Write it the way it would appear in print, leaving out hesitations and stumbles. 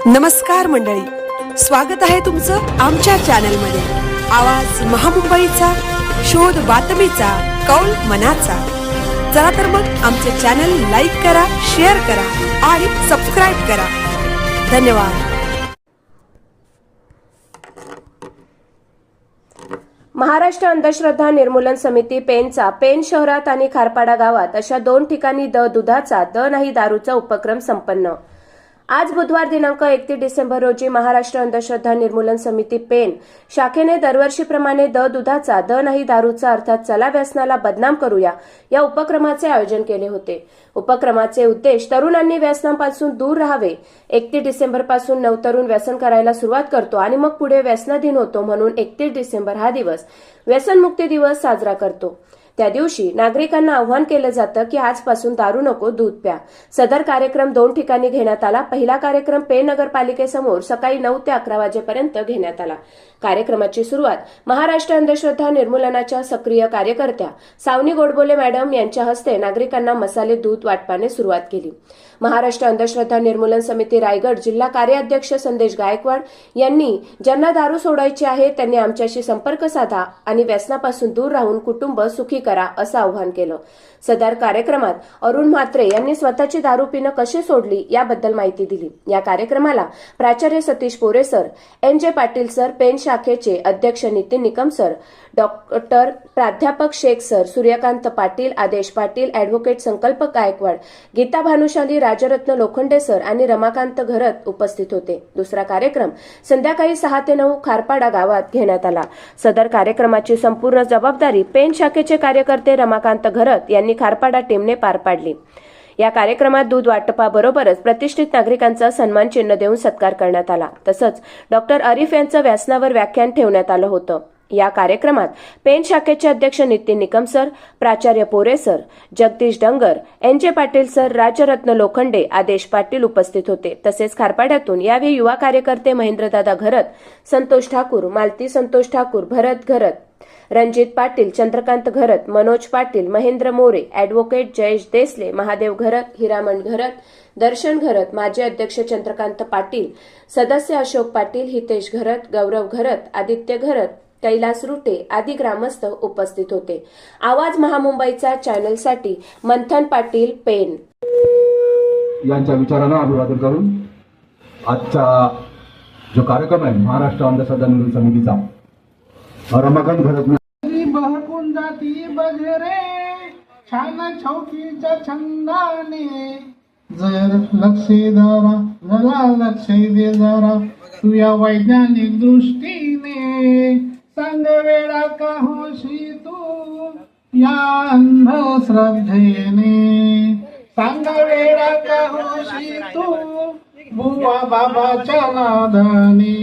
नमस्कार मंडळी, स्वागत आहे तुमचं आमच्या चॅनलमध्ये। आवाज महामुंबईचा, शोध बातमीचा, कौल मनाचा। चला तर मग आमचे चॅनल लाईक करा, शेअर करा आणि सबस्क्राइब करा। धन्यवाद। महाराष्ट्र अंधश्रद्धा निर्मूलन समिती पेनचा पेन शहरात आणि खारपाडा गावात अशा 2 ठिकाणी दुधाचा नाही दारूचा उपक्रम संपन्न। आज बुधवार दिनांक 31 डिसेंबर रोजी महाराष्ट्र अंधश्रद्धा निर्मूलन समिती पेन शाखेने दरवर्षीप्रमाणे दुधाचा नाही दारूचा अर्थात चला व्यसनाला बदनाम करूया या उपक्रमाचे आयोजन केले होते। उपक्रमाचे उद्देश तरुणांनी व्यसनापासून दूर राहावे। 31 डिसेंबर पासून नवतरुण व्यसन करायला सुरुवात करतो आणि मग पुढे व्यसनाधीन होतो, म्हणून 31 डिसेंबर हा दिवस व्यसनमुक्ती दिवस साजरा करतो। त्या दिवशी नागरिकांना आवाहन केलं जातं की आजपासून दारू नको, दूध प्या। सदर कार्यक्रम 2 ठिकाणी घेण्यात आला। पहिला कार्यक्रम पेन नगरपालिकेसमोर सकाळी 9 ते 11 वाजेपर्यंत घेण्यात आला। कार्यक्रमाची सुरुवात महाराष्ट्र अंधश्रद्धा निर्मूलनाच्या सक्रिय कार्यकर्त्या सावनी गोडबोले मॅडम यांच्या हस्ते नागरिकांना मसाले दूध वाटपाने सुरुवात केली। महाराष्ट्र अंधश्रद्धा निर्मूलन समिती रायगड जिल्हा कार्याध्यक्ष संदेश गायकवाड यांनी ज्यांना दारू सोडायची आहे त्यांनी आमच्याशी संपर्क साधा आणि व्यसनापासून दूर राहून कुटुंब सुखी करा असं आवाहन केलं। सदर कार्यक्रमात अरुण म्हात्रे यांनी स्वतःची दारू पिणं कशी सोडली याबद्दल माहिती दिली। या कार्यक्रमाला प्राचार्य Satish Pore sir, NJ Patil sir, Pen शाखेचे अध्यक्ष नितीन निकम सर, डॉक्टर प्राध्यापक शेख सर, सूर्यकांत पाटील, आदेश पाटील, ॲडव्होकेट संकल्प गायकवाड, गीता भानुशाली, राजरत्न लोखंडे सर आणि रमाकांत घरत उपस्थित होते। दुसरा कार्यक्रम संध्याकाळी 6 ते 9 खारपाडा गावात घेण्यात आला। सदर कार्यक्रमाची संपूर्ण जबाबदारी पेन शाखेचे कार्यकर्ते रमाकांत घरत यांनी खारपाडा टीमने पार पाडली। या कार्यक्रमात दूध वाटपाबरोबरच प्रतिष्ठित नागरिकांचा सन्मान चिन्ह देऊन सत्कार करण्यात आला। तसंच डॉक्टर आरिफ यांचं व्यसनावर व्याख्यान ठेवण्यात आलं होतं। या कार्यक्रमात पेन शाखेचे अध्यक्ष नितीन निकम सर, प्राचार्य पोरे सर, जगदीश डंगर, NJ पाटील सर, राजरत्न लोखंडे, आदेश पाटील उपस्थित होते। तसेच खारपाड्यातून यावेळी युवा कार्यकर्ते महेंद्रदादा घरत, संतोष ठाकूर, मालती संतोष ठाकूर, भरत घरत, रणजित पाटील, चंद्रकांत घरत, मनोज पाटील, महेंद्र मोरे, ॲडव्होकेट जयेश देसले, महादेव घरत, हिरामण घरत, दर्शन घरत, माजी अध्यक्ष चंद्रकांत पाटील, सदस्य अशोक पाटील, हितेश घरत, गौरव घरत, आदित्य घरत, कैलास रुटे आदी ग्रामस्थ उपस्थित होते। आवाज महामुंबईचा चॅनलसाठी मंथन पाटील, पेन यांच्या विचारांना अभिवादन करून आजचा जो कार्यक्रम आहे महाराष्ट्र अंधश्रद्धा निर्मूलन समितीचा रमाकांत घरत बहकून जाती बजरे छान छौकीच्या छंदाने जर लक्ष जरा जरा लक्ष दे जरा तू या वैज्ञानिक दृष्टीने सांग वेळा का होशी तू या अंधश्रद्धेने सांग वेळा का होशी तू बुवा बाबाच्या नादाने